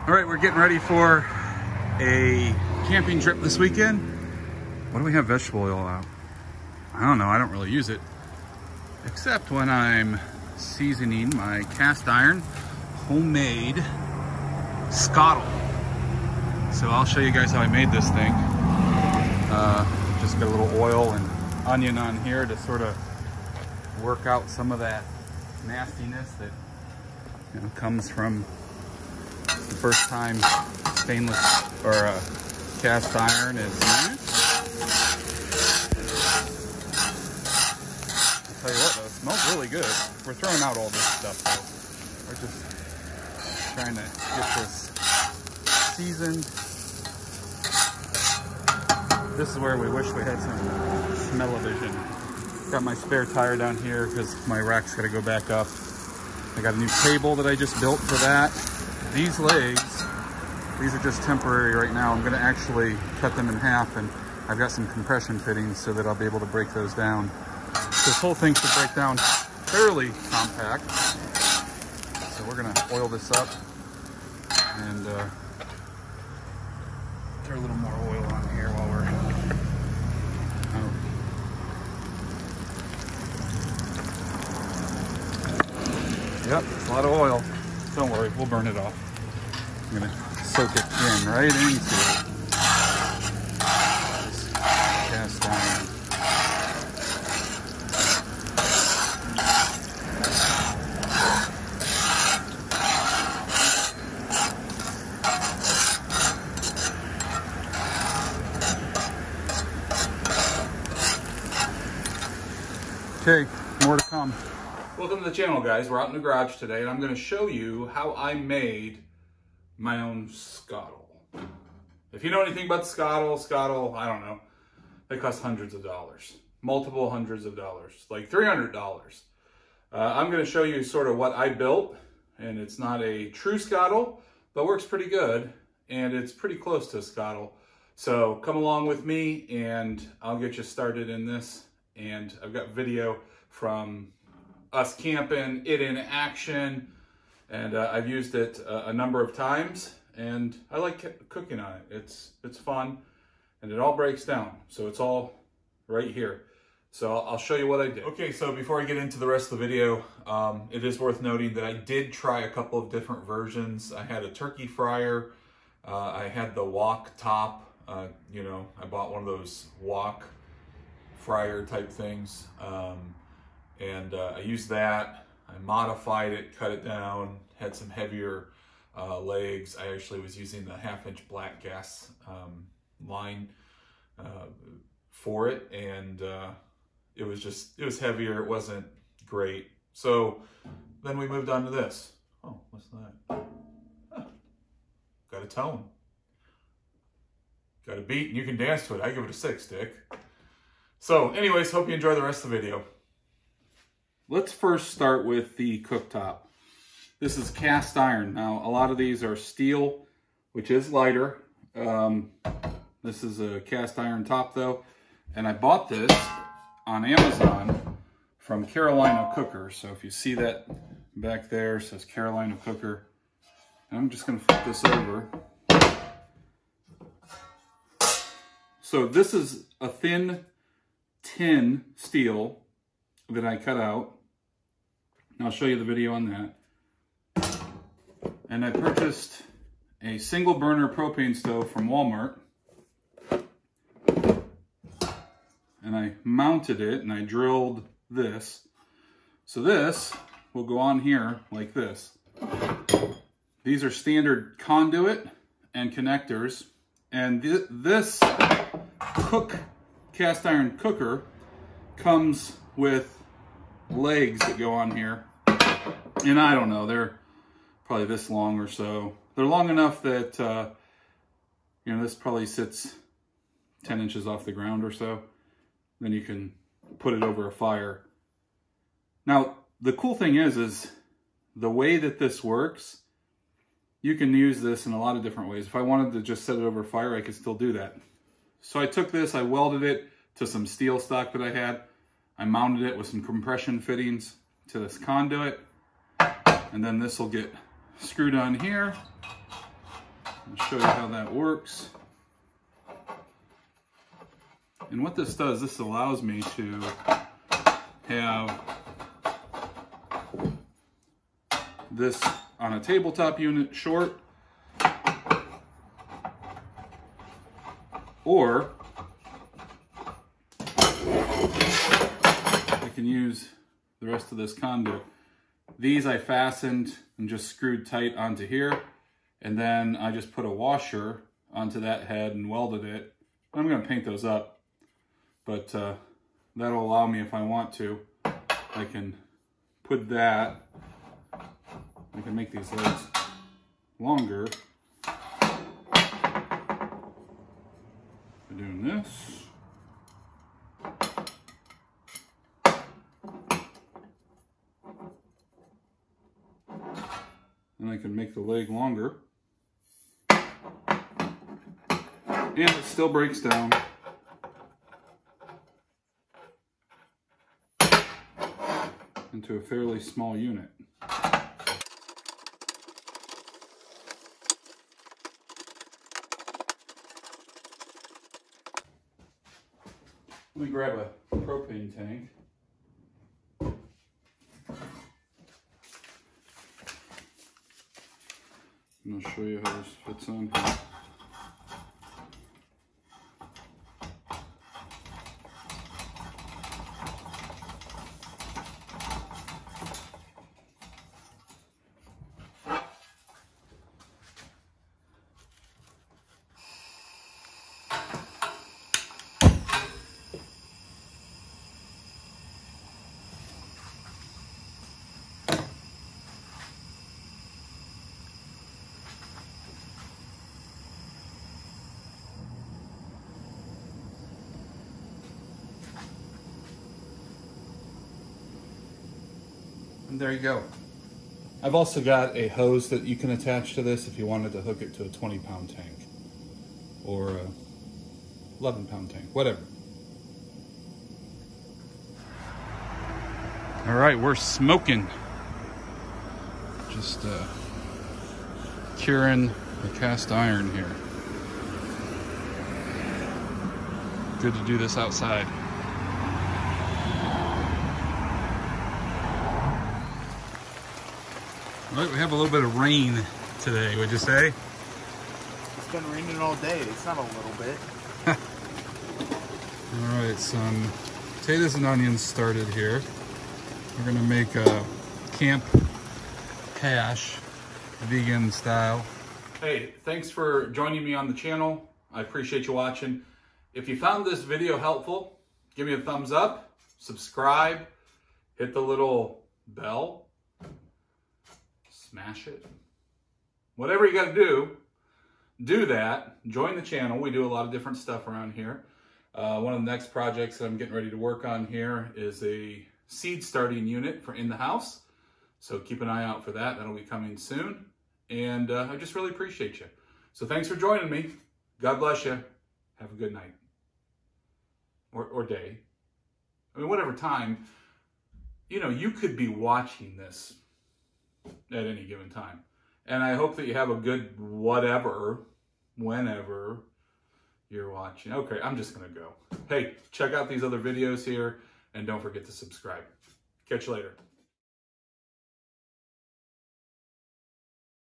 All right, we're getting ready for a camping trip this weekend. What do we have vegetable oil out? I don't know, I don't really use it. Except when I'm seasoning my cast iron homemade Skottle. So I'll show you guys how I made this thing. Just got a little oil and onion on here to sort of work out some of that nastiness that comes from the first time stainless or cast iron is used. I'll tell you what though, it smells really good. We're throwing out all this stuff though. We're just trying to get this seasoned. This is where we wish we had some smell-o-vision. Got my spare tire down here because my rack's got to go back up. I got a new table that I just built for that. These legs, these are just temporary right now. I'm gonna actually cut them in half, and I've got some compression fittings so that I'll be able to break those down. This whole thing should break down fairly compact. So we're gonna oil this up and throw a little more oil on here while we're out. Yep, it's a lot of oil. Don't worry, we'll burn it off. I'm gonna soak it in right into this cast iron. Okay, more to come. Welcome to the channel, guys. We're out in the garage today, and I'm going to show you how I made my own Skottle. If you know anything about Skottle, I don't know. They cost hundreds of dollars, multiple hundreds of dollars, like $300. I'm going to show you sort of what I built, and it's not a true Skottle, but works pretty good, and it's pretty close to a Skottle. So come along with me, and I'll get you started in this. And I've got video from us camping, it in action, and I've used it a number of times, and I like cooking on it. It's fun, and it all breaks down. So it's all right here. So I'll show you what I did. Okay, so before I get into the rest of the video, it is worth noting that I did try a couple of different versions. I had a turkey fryer. I had the wok top. I bought one of those wok fryer type things. And I used that, I modified it, cut it down, had some heavier legs. I actually was using the 1/2-inch black gas line for it, and it was heavier, it wasn't great. So then we moved on to this. Oh, what's that? Huh. Got a tone. Got a beat, and you can dance to it. I give it a 6, Dick. So anyways, hope you enjoy the rest of the video. Let's first start with the cooktop. This is cast iron. Now, a lot of these are steel, which is lighter. This is a cast iron top though. And I bought this on Amazon from Carolina Cooker. So if you see that back there, it says Carolina Cooker. And I'm just gonna flip this over. So this is a thin tin steel that I cut out. And I'll show you the video on that. And I purchased a single burner propane stove from Walmart. And I mounted it and I drilled this. So this will go on here like this. These are standard conduit and connectors. And this cast iron cooker comes with legs that go on here, and I don't know, they're probably this long or so. They're long enough that this probably sits 10 inches off the ground or so. Then you can put it over a fire. Now the cool thing is the way that this works, you can use this in a lot of different ways. If I wanted to just set it over a fire, I could still do that. So I took this, I welded it to some steel stock that I had. I mounted it with some compression fittings to this conduit, and then this will get screwed on here, I'll show you how that works. And what this does, this allows me to have this on a tabletop unit short, or I can use the rest of this conduit. These I fastened and just screwed tight onto here, and then I just put a washer onto that head and welded it. I'm going to paint those up, but that'll allow me, if I want to, I can put that, I can make these legs longer by doing this. And I can make the leg longer. And it still breaks down. Into a fairly small unit. Let me grab a propane tank. And I'll show you how this fits on here. And there you go. I've also got a hose that you can attach to this if you wanted to hook it to a 20-pound tank or a 11-pound tank, whatever. All right, we're smoking. Just curing the cast iron here. Good to do this outside. All right, we have a little bit of rain today, would you say? It's been raining all day. It's not a little bit. All right, some potatoes and onions started here. We're gonna make a camp hash, vegan style. Hey, thanks for joining me on the channel. I appreciate you watching. If you found this video helpful, give me a thumbs up, subscribe, hit the little bell. Smash it. Whatever you got to do that. Join the channel. We do a lot of different stuff around here. One of the next projects that I'm getting ready to work on here is a seed starting unit for in the house. So keep an eye out for that. That'll be coming soon. And I just really appreciate you. So thanks for joining me. God bless you. Have a good night. Or day. I mean, whatever time. You know, you could be watching this at any given time. And I hope that you have a good whatever, whenever you're watching. Okay, I'm just gonna go. Hey, check out these other videos here and don't forget to subscribe. Catch you later.